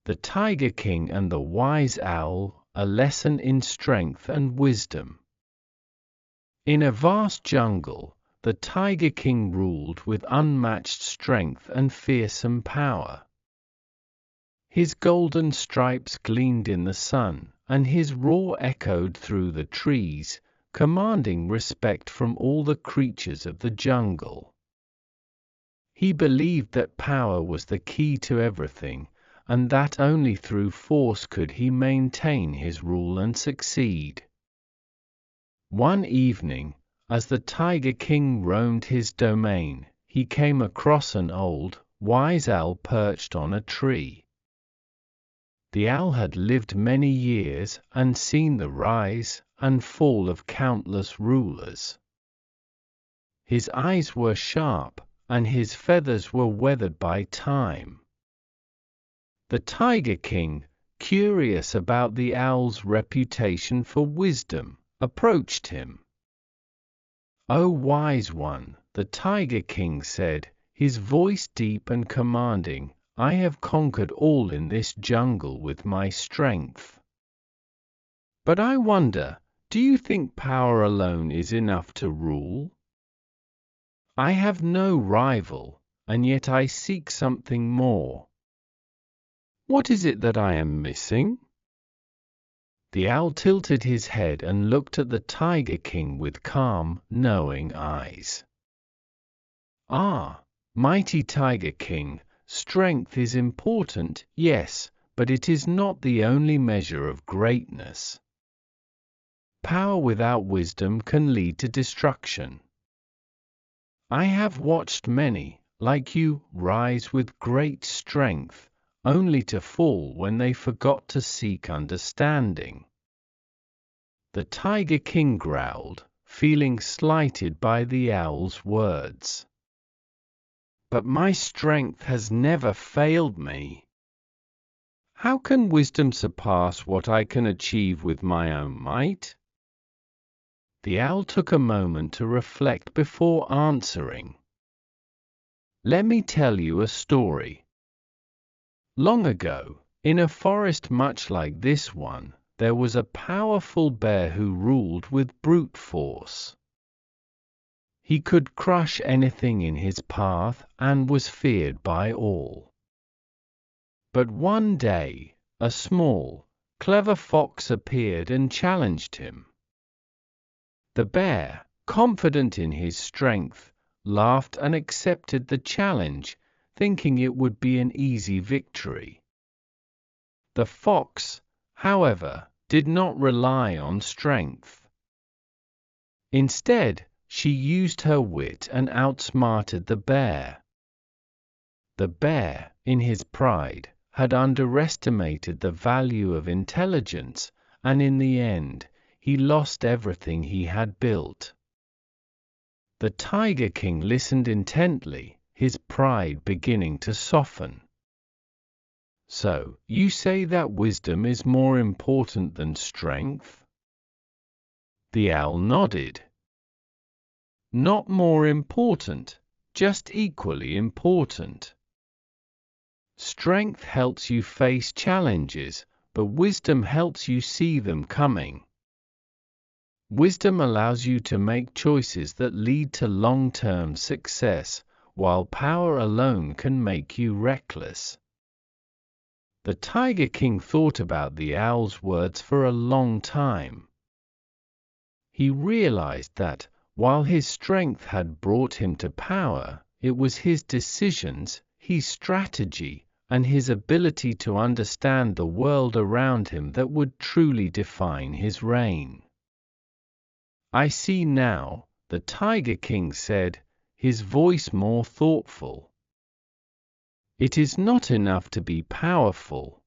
The Tiger King and the Wise Owl, a lesson in strength and wisdom. In a vast jungle, the Tiger King ruled with unmatched strength and fearsome power. His golden stripes gleamed in the sun, and his roar echoed through the trees, commanding respect from all the creatures of the jungle. He believed that power was the key to everything, and that only through force could he maintain his rule and succeed. One evening, as the Tiger King roamed his domain, he came across an old, wise owl perched on a tree. The owl had lived many years and seen the rise and fall of countless rulers. His eyes were sharp, and his feathers were weathered by time. The Tiger King, curious about the owl's reputation for wisdom, approached him. "O wise one," the Tiger King said, his voice deep and commanding, "I have conquered all in this jungle with my strength. But I wonder, do you think power alone is enough to rule? I have no rival, and yet I seek something more. What is it that I am missing?" The owl tilted his head and looked at the Tiger King with calm, knowing eyes. "Ah, mighty Tiger King, strength is important, yes, but it is not the only measure of greatness. Power without wisdom can lead to destruction. I have watched many, like you, rise with great strength, only to fall when they forgot to seek understanding." The Tiger King growled, feeling slighted by the owl's words. "But my strength has never failed me. How can wisdom surpass what I can achieve with my own might?" The owl took a moment to reflect before answering. "Let me tell you a story. Long ago, in a forest much like this one, there was a powerful bear who ruled with brute force. He could crush anything in his path and was feared by all. But one day, a small, clever fox appeared and challenged him. The bear, confident in his strength, laughed and accepted the challenge, thinking it would be an easy victory. The fox, however, did not rely on strength. Instead, she used her wit and outsmarted the bear. The bear, in his pride, had underestimated the value of intelligence, and in the end, he lost everything he had built. The Tiger King listened intently, his pride beginning to soften. "So, you say that wisdom is more important than strength?" The owl nodded. "Not more important, just equally important. Strength helps you face challenges, but wisdom helps you see them coming. Wisdom allows you to make choices that lead to long-term success, while power alone can make you reckless." The Tiger King thought about the owl's words for a long time. He realized that, while his strength had brought him to power, it was his decisions, his strategy, and his ability to understand the world around him that would truly define his reign. "I see now," the Tiger King said, his voice more thoughtful. "It is not enough to be powerful.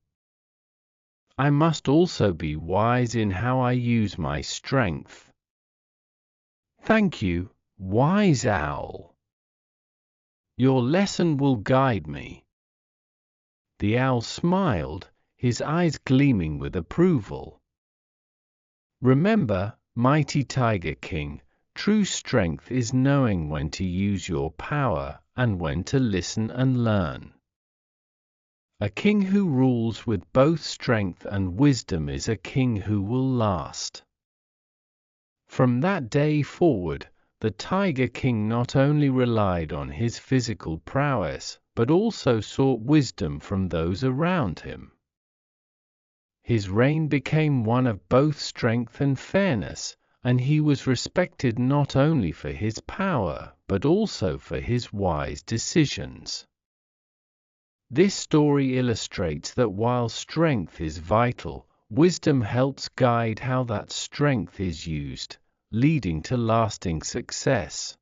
I must also be wise in how I use my strength. Thank you, wise owl. Your lesson will guide me." The owl smiled, his eyes gleaming with approval. "Remember, mighty Tiger King, true strength is knowing when to use your power and when to listen and learn. A king who rules with both strength and wisdom is a king who will last. From that day forward, the Tiger King not only relied on his physical prowess, but also sought wisdom from those around him. His reign became one of both strength and fairness, and he was respected not only for his power, but also for his wise decisions. This story illustrates that while strength is vital, wisdom helps guide how that strength is used, leading to lasting success.